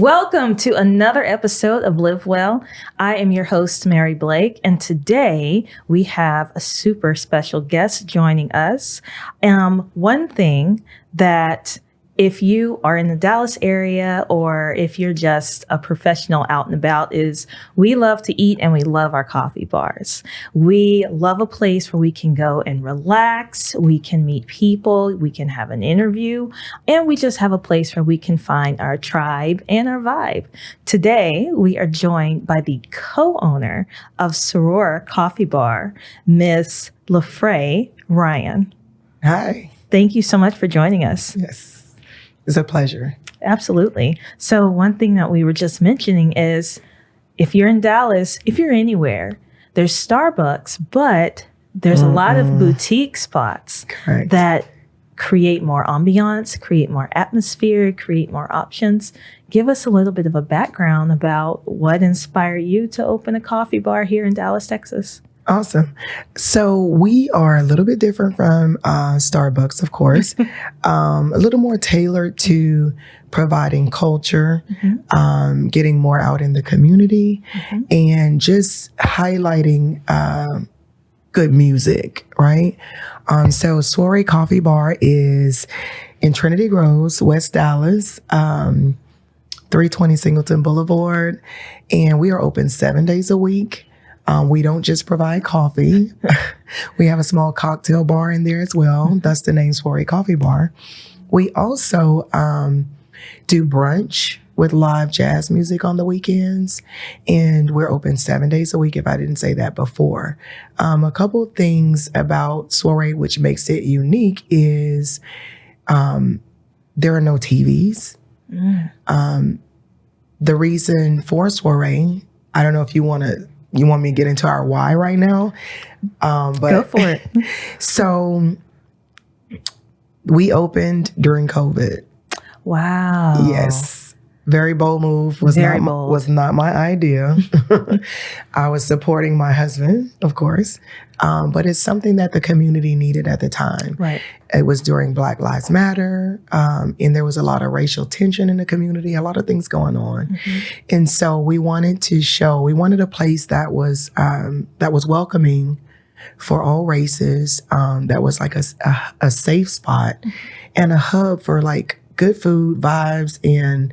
Welcome to another episode of Live Well. I am your host, Mary Blake, and today we have a super special guest joining us. One thing that if you are in the Dallas area or if you're just a professional out and about is we love to eat and we love our coffee bars. We love a place where we can go and relax, we can meet people, we can have an interview, and we just have a place where we can find our tribe and our vibe. Today, we are joined by the co-owner of Soiree Coffee Bar, Miss Lafree, Ryan. Hi. Thank you so much for joining us. Yes. It's a pleasure. Absolutely. So one thing that we were just mentioning is if you're in Dallas, if you're anywhere, there's Starbucks, but there's a lot of boutique spots that create more ambiance, create more atmosphere, create more options. Give us a little bit of a background about what inspired you to open a coffee bar here in Dallas, Texas. Awesome. So we are a little bit different from Starbucks, of course, a little more tailored to providing culture, getting more out in the community, and just highlighting good music, right? So Soiree Coffee Bar is in Trinity Groves, West Dallas, 320 Singleton Boulevard, and we are open 7 days a week. We don't just provide coffee. We have a small cocktail bar in there as well. That's the name, Soiree Coffee Bar. We also do brunch with live jazz music on the weekends, and we're open 7 days a week, if I didn't say that before. A couple of things about Soiree which makes it unique is there are no TVs. The reason for Soiree, I don't know if you want me to get into our why right now? But go for it. So we opened during COVID. Wow. Yes. Very bold move. Was not my idea. I was supporting my husband, of course. But it's something that the community needed at the time. Right. It was during Black Lives Matter. And there was a lot of racial tension in the community, a lot of things going on. And so we wanted a place that was welcoming for all races, that was like a safe spot and a hub for like good food, vibes, and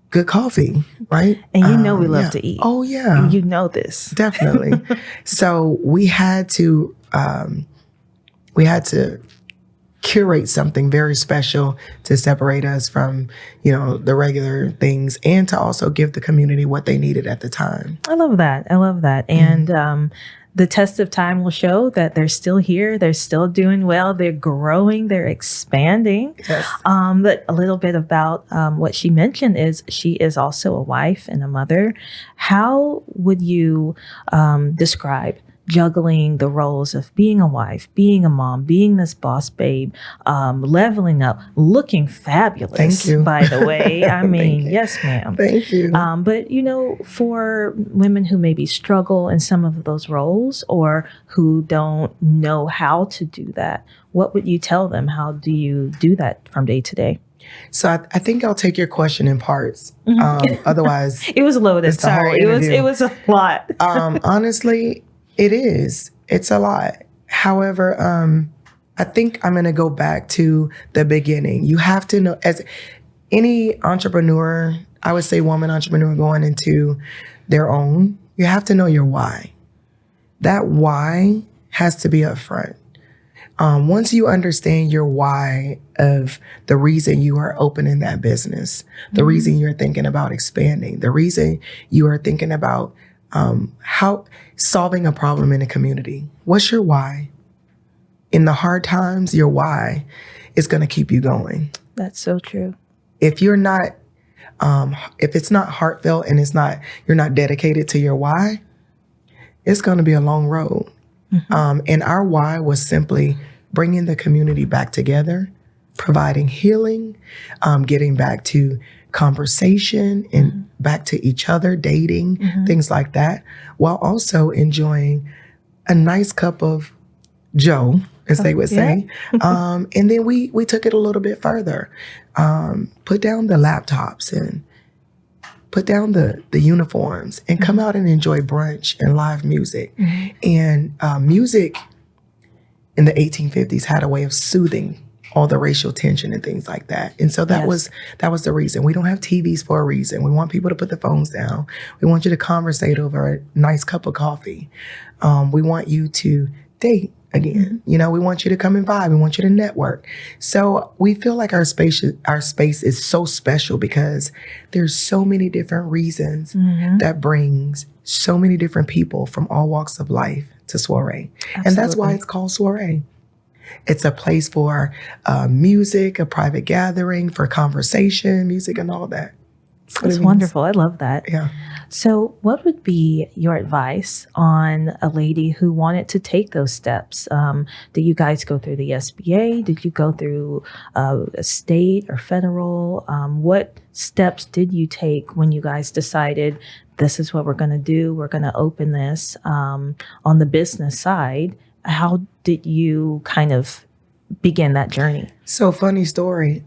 good coffee, right? And we love to eat. Oh, yeah. You know this. Definitely. So we had to curate something very special to separate us from, the regular things and to also give the community what they needed at the time. I love that. And the test of time will show that they're still here. They're still doing well. They're growing. They're expanding. Yes. But a little bit about what she mentioned is she is also a wife and a mother. How would you describe juggling the roles of being a wife, being a mom, being this boss babe, leveling up, looking fabulous? Thank you. By the way. I mean, yes, ma'am. Thank you. But, for women who maybe struggle in some of those roles or who don't know how to do that, what would you tell them? How do you do that from day to day? So I think I'll take your question in parts. Otherwise, it was loaded. Sorry, it was a lot. Honestly, it is. It's a lot. However, I think I'm going to go back to the beginning. You have to know, as any entrepreneur, I would say woman entrepreneur going into their own, you have to know your why. That why has to be up front. Once you understand your why of the reason you are opening that business, the reason you're thinking about expanding, the reason you are thinking about how solving a problem in a community. What's your why? In the hard times, your why is going to keep you going. That's so true. If you're not, if it's not heartfelt and you're not dedicated to your why, it's going to be a long road. And our why was simply bringing the community back together, providing healing, getting back to conversation and back to each other, dating, things like that, while also enjoying a nice cup of Joe, as they would say. And then we took it a little bit further, put down the laptops and put down the uniforms and come out and enjoy brunch and live music. And music in the 1850s had a way of soothing all the racial tension and things like that. And so that was the reason. We don't have TVs for a reason. We want people to put the phones down. We want you to conversate over a nice cup of coffee. We want you to date again. You know, we want you to come and vibe. We want you to network. So we feel like our space is so special because there's so many different reasons that brings so many different people from all walks of life to Soiree. Absolutely. And that's why it's called Soiree. It's a place for music, a private gathering, for conversation, music, and all that. That's wonderful. I love that. Yeah. So what would be your advice on a lady who wanted to take those steps? Did you guys go through the SBA? Did you go through a state or federal? What steps did you take when you guys decided this is what we're going to do? We're going to open this on the business side. How did you kind of begin that journey? So funny story.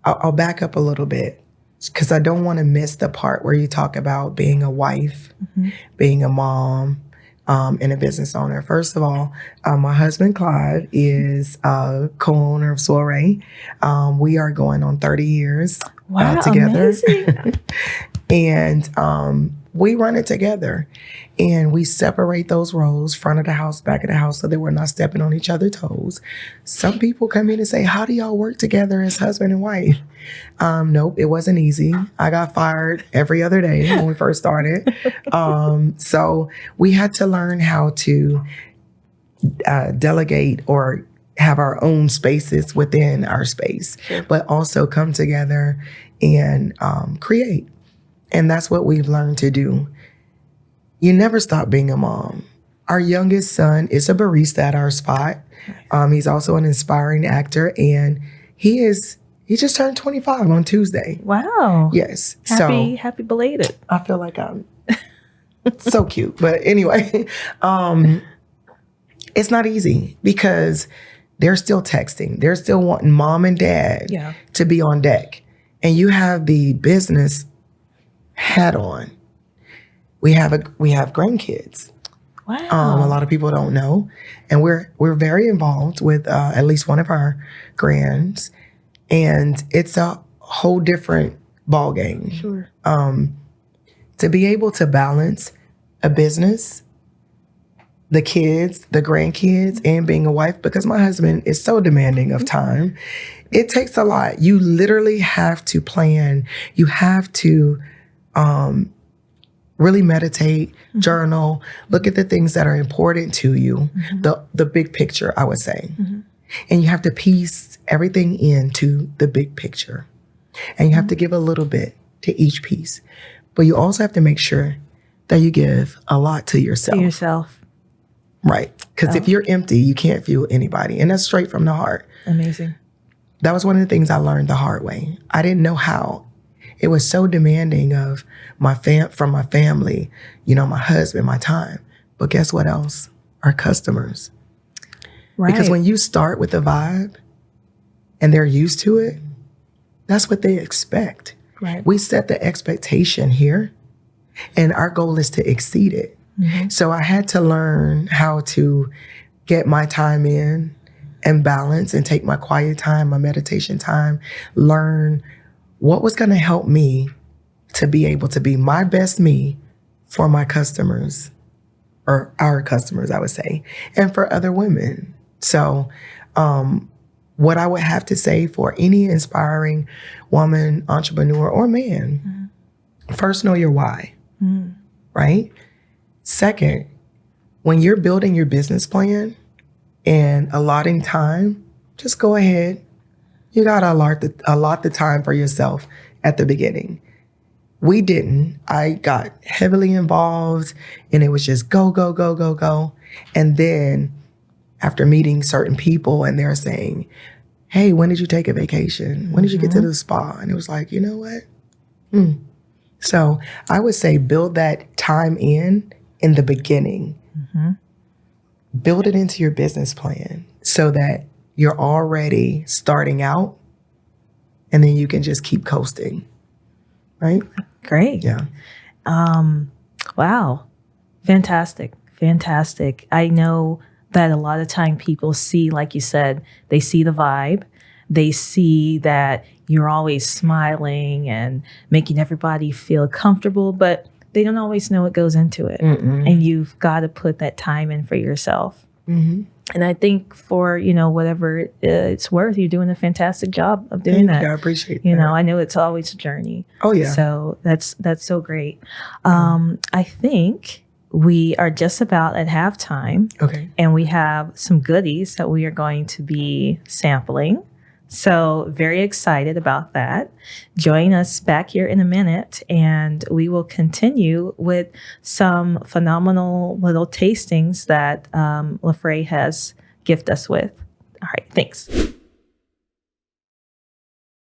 I'll back up a little bit because I don't want to miss the part where you talk about being a wife, being a mom, and a business owner. First of all, my husband, Clive, is a co-owner of Soiree. We are going on 30 years together. Amazing. And we run it together. And we separate those roles, front of the house, back of the house, so that we're not stepping on each other's toes. Some people come in and say, how do y'all work together as husband and wife? Nope, it wasn't easy. I got fired every other day when we first started. So we had to learn how to delegate or have our own spaces within our space, but also come together and create. And that's what we've learned to do. You never stop being a mom. Our youngest son is a barista at our spot. He's also an inspiring actor, and he just turned 25 on Tuesday. Wow. Yes. Happy belated. I feel like I'm so cute. But anyway, it's not easy because they're still texting. They're still wanting mom and dad to be on deck. And you have the business hat on. We have grandkids. Wow. A lot of people don't know, and we're very involved with at least one of our grands, and it's a whole different ball game. Sure. To be able to balance a business, the kids, the grandkids, and being a wife, because my husband is so demanding of time, it takes a lot. You literally have to plan. You have to really meditate, journal, look at the things that are important to you, the big picture, I would say. And you have to piece everything into the big picture. And you have to give a little bit to each piece. But you also have to make sure that you give a lot to yourself. Right. Because if you're empty, you can't fuel anybody. And that's straight from the heart. Amazing. That was one of the things I learned the hard way. I didn't know how. It was so demanding of from my family, you know, my husband, my time. But guess what else? Our customers. Right. Because when you start with a vibe and they're used to it, that's what they expect. Right. We set the expectation here, and our goal is to exceed it. So I had to learn how to get my time in and balance and take my quiet time, my meditation time, learn what was going to help me to be able to be my best me for my customers, or our customers, I would say, and for other women. So what I would have to say for any inspiring woman, entrepreneur, or man, first, know your why, right? Second, when you're building your business plan and allotting time, just go ahead. You got to allot the time for yourself at the beginning. We didn't. I got heavily involved, and it was just go, go, go, go, go. And then after meeting certain people and they're saying, hey, when did you take a vacation? When did you get to the spa? And it was like, you know what? So I would say build that time in the beginning. Build it into your business plan so that you're already starting out and then you can just keep coasting. Right? Great. Yeah. Wow. Fantastic. Fantastic. I know that a lot of time people see, like you said, they see the vibe. They see that you're always smiling and making everybody feel comfortable, but they don't always know what goes into it. And you've got to put that time in for yourself. And I think for, whatever it's worth, you're doing a fantastic job of doing that. Thank you. I appreciate that. that. I know it's always a journey. Oh, yeah. So that's so great. I think we are just about at halftime. Okay. And we have some goodies that we are going to be sampling. So very excited about that. Join us back here in a minute, and we will continue with some phenomenal little tastings that Lafree has gifted us with. All right, thanks.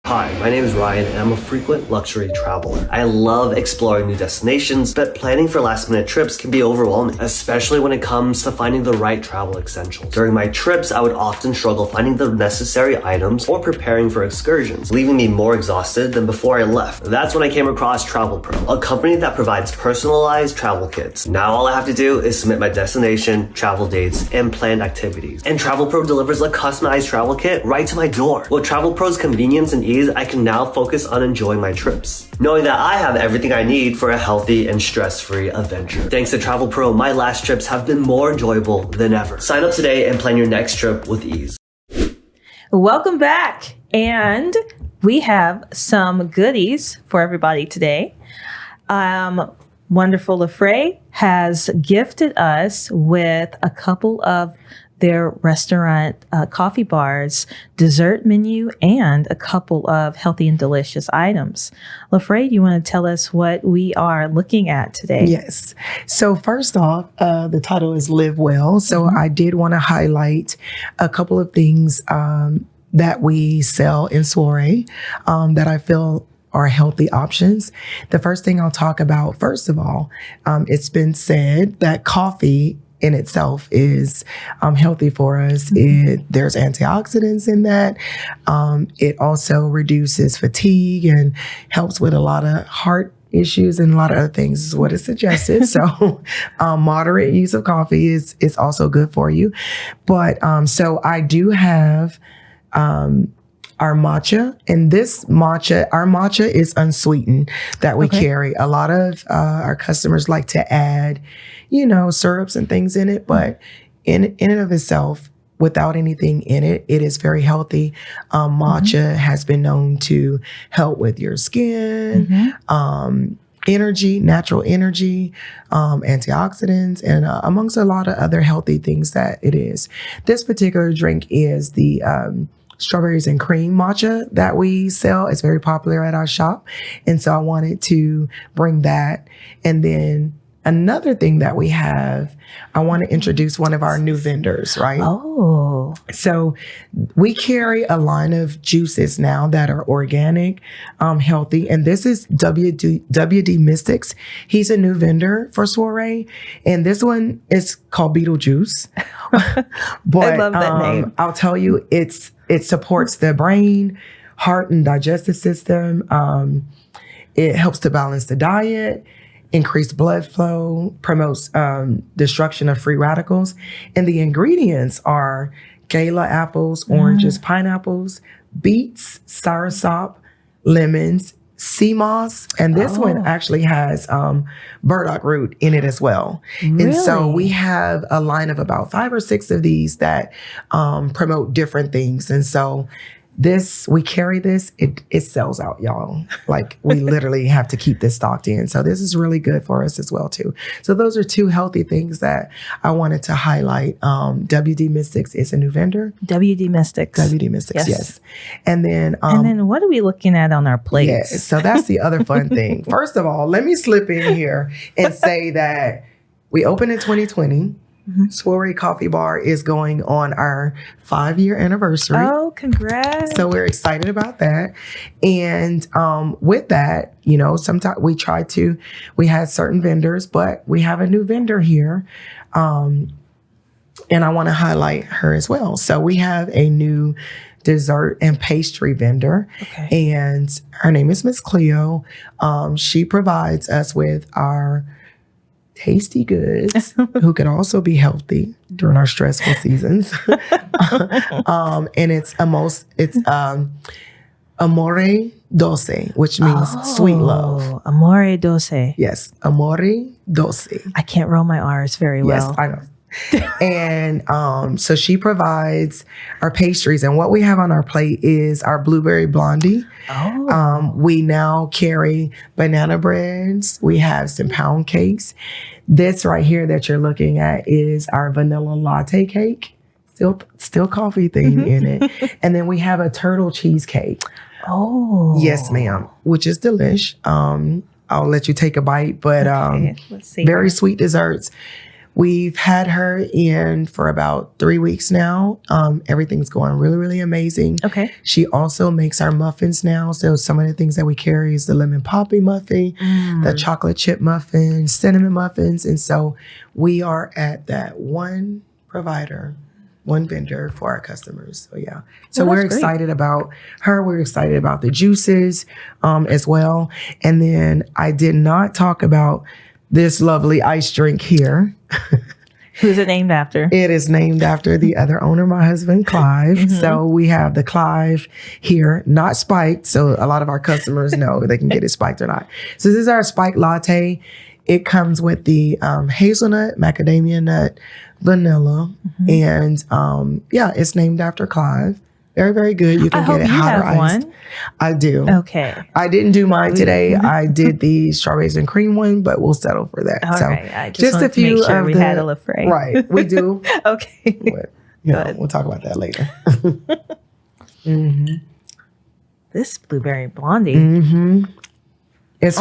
Hi, my name is Ryan and I'm a frequent luxury traveler. I love exploring new destinations, but planning for last-minute trips can be overwhelming, especially when it comes to finding the right travel essentials. During my trips, I would often struggle finding the necessary items or preparing for excursions, leaving me more exhausted than before I left. That's when I came across Travel Pro, a company that provides personalized travel kits. Now all I have to do is submit my destination, travel dates, and planned activities. And Travel Pro delivers a customized travel kit right to my door. With Travel Pro's convenience and ease, I can now focus on enjoying my trips, knowing that I have everything I need for a healthy and stress-free adventure. Thanks to Travel Pro, my last trips have been more enjoyable than ever. Sign up today and plan your next trip with ease. Welcome back. And we have some goodies for everybody today. Wonderful Lafree has gifted us with a couple of their restaurant coffee bars, dessert menu, and a couple of healthy and delicious items. Lafree, do you want to tell us what we are looking at today? Yes. So first off, the title is Live Well. So I did want to highlight a couple of things that we sell in Soiree that I feel are healthy options. The first thing I'll talk about, first of all, it's been said that coffee in itself is healthy for us. There's antioxidants in that. It also reduces fatigue and helps with a lot of heart issues and a lot of other things is what is suggested. So moderate use of coffee is also good for you. But so I do have our matcha, and our matcha is unsweetened that we carry. A lot of our customers like to add, syrups and things in it, but in and of itself, without anything in it, it is very healthy. Matcha has been known to help with your skin, energy, natural energy, antioxidants, and amongst a lot of other healthy things that it is. This particular drink is the strawberries and cream matcha that we sell. It's very popular at our shop. And so I wanted to bring that. And then another thing that we have, I want to introduce one of our new vendors, right? Oh. So we carry a line of juices now that are organic, healthy. And this is WD Mystiks. He's a new vendor for Soiree. And this one is called Beetlejuice. But I love that name. I'll tell you, it supports the brain, heart, and digestive system. It helps to balance the diet, increase blood flow, promotes destruction of free radicals. And the ingredients are gala apples, oranges, pineapples, beets, soursop, lemons, sea moss, and this one actually has burdock root in it as well. Really? And so we have a line of about 5 or 6 of these that promote different things. And so we carry this, it sells out, y'all. Like we literally have to keep this stocked in. So this is really good for us as well too. So those are 2 healthy things that I wanted to highlight. WD Mystiks is a new vendor. WD Mystiks. WD Mystiks, yes. And then what are we looking at on our plates? Yeah, so that's the other fun thing. First of all, let me slip in here and say that we opened in 2020. Soiree Coffee Bar is going on our 5-year anniversary. Oh, congrats. So we're excited about that. And with that, sometimes we had certain vendors, but we have a new vendor here. And I want to highlight her as well. So we have a new dessert and pastry vendor. Okay. And her name is Miss Cleo. She provides us with our tasty goods who can also be healthy during our stressful seasons. And it's Amore Dolci, which means sweet love. Amore Dolci. Yes, Amore Dolci. I can't roll my R's very well. Yes, I know. And so she provides our pastries, and what we have on our plate is our blueberry blondie. We now carry banana breads. We have some pound cakes. This right here that you're looking at is our vanilla latte cake. Still coffee theme in it. And then we have a turtle cheesecake. Oh. Yes, ma'am, which is delish. I'll let you take a bite, but let's see. very sweet desserts. We've had her in for about 3 weeks now. Everything's going really, really amazing. Okay. She also makes our muffins now. So some of the things that we carry is the lemon poppy muffin, the chocolate chip muffin, cinnamon muffins. And so we are at that one provider, one vendor for our customers. So yeah. So we're excited about her. We're excited about the juices as well. And then I did not talk about this lovely ice drink here. Who's it named after? It is named after the other owner, my husband, Clive. So we have the Clive here, not spiked. So a lot of our customers know they can get it spiked or not. So this is our spiked latte. It comes with the hazelnut, macadamia nut, vanilla. And it's named after Clive. Very, very good. You can get it hot or iced. I do. Okay. I didn't do mine today. I did the strawberries and cream one, but we'll settle for that. All so right. I just a few make sure we had a Lafree. Right. We do. Okay. But, we'll talk about that later. This blueberry blondie. It's it's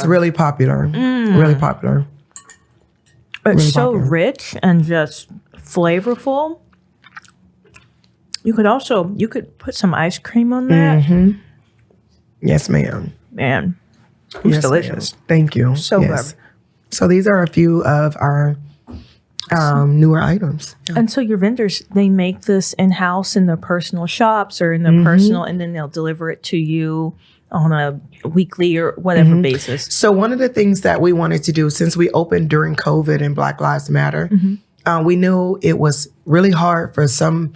really popular. Really popular. It's really so popular. rich and just flavorful. You could put some ice cream on that. Yes, ma'am. Man, it's delicious. Ma'am. Thank you. So good. So these are a few of our newer items. And so your vendors, they make this in-house in their personal shops or in their personal, and then they'll deliver it to you on a weekly or whatever basis. So one of the things that we wanted to do, since we opened during COVID and Black Lives Matter, we knew it was really hard for some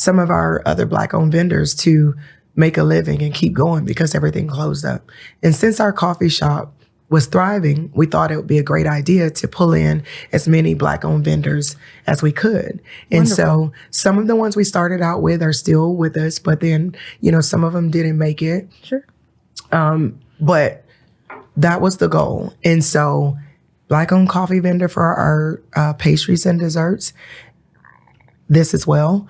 of our other Black-owned vendors to make a living and keep going because everything closed up. And since our coffee shop was thriving, we thought it would be a great idea to pull in as many Black-owned vendors as we could. And so some of the ones we started out with are still with us, but then, some of them didn't make it. Sure. But that was the goal. And so Black-owned coffee vendor for our pastries and desserts. This as well.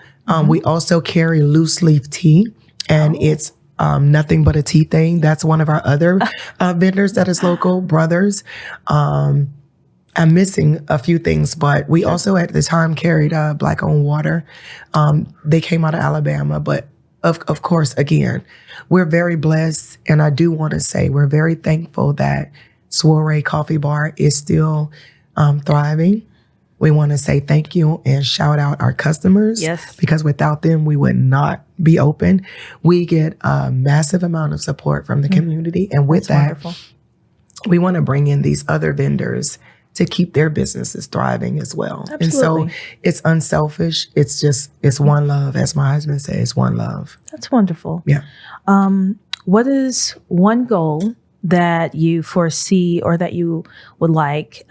We also carry loose leaf tea, and it's nothing but a tea thing. That's one of our other vendors that is local, Brothers. I'm missing a few things, but we also at the time carried Black-owned water. They came out of Alabama, but of course, again, we're very blessed, and I do want to say we're very thankful that Soiree Coffee Bar is still thriving. We want to say thank you and shout out our customers. Yes. Because without them, we would not be open. We get a massive amount of support from the community. And with Wonderful. we want to bring in these other vendors to keep their businesses thriving as well. Absolutely. And so it's unselfish. It's one love, as my husband says, one love. That's wonderful. Yeah. What is one goal that you foresee or that you would like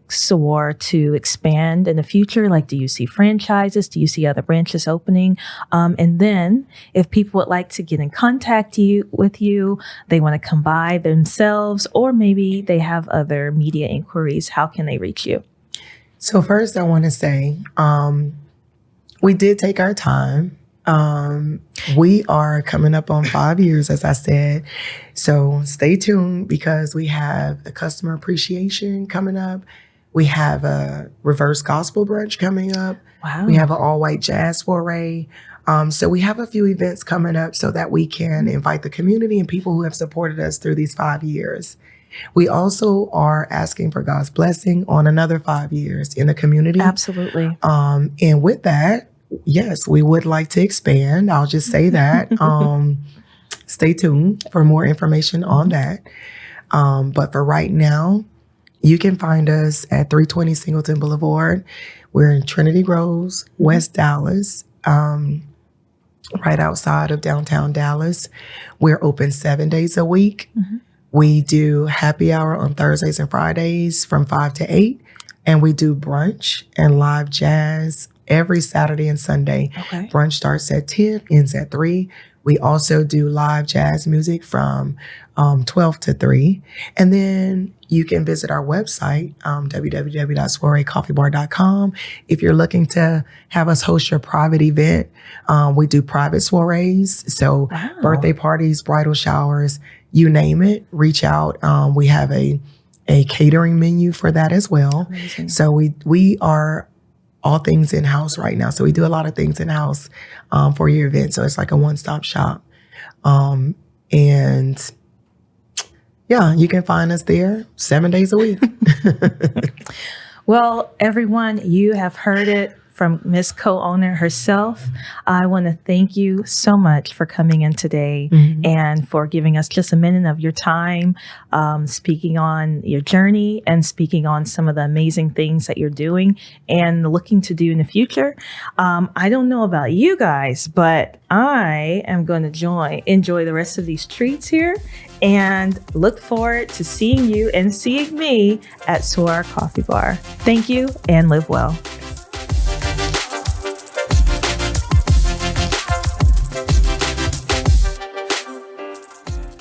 Soiree to expand in the future? Like, do you see franchises? Do you see other branches opening? And then if people would like to get in contact with you, they want to come by themselves, or maybe they have other media inquiries, how can they reach you? So first I want to say, we did take our time. We are coming up on 5 years, as I said. So stay tuned because we have the customer appreciation coming up. We have a reverse gospel brunch coming up. Wow. We have an all-white jazz soiree. So we have a few events coming up so that we can invite the community and people who have supported us through these 5 years. We also are asking for God's blessing on another 5 years in the community. Absolutely. And with that, yes, we would like to expand. I'll just say that. Stay tuned for more information on that. But for right now, you can find us at 320 Singleton Boulevard. We're in Trinity Groves, West Dallas, right outside of downtown Dallas. We're open 7 days a week. We do happy hour on Thursdays and Fridays from 5 to 8. And we do brunch and live jazz every Saturday and Sunday. Okay. Brunch starts at 10, ends at 3. We also do live jazz music from 12 to 3. And then you can visit our website, www.soireecoffeebar.com. If you're looking to have us host your private event, we do private soirees. So birthday parties, bridal showers, you name it, reach out. We have a catering menu for that as well. Amazing. So we are all things in-house right now. So we do a lot of things in-house for your event. So it's like a one-stop shop. And yeah, you can find us there 7 days a week. Well, everyone, you have heard it from Miss Co-owner herself. I want to thank you so much for coming in today and for giving us just a minute of your time, speaking on your journey and speaking on some of the amazing things that you're doing and looking to do in the future. I don't know about you guys, but I am going to enjoy the rest of these treats here and look forward to seeing you and seeing me at Soiree Coffee Bar. Thank you and live well.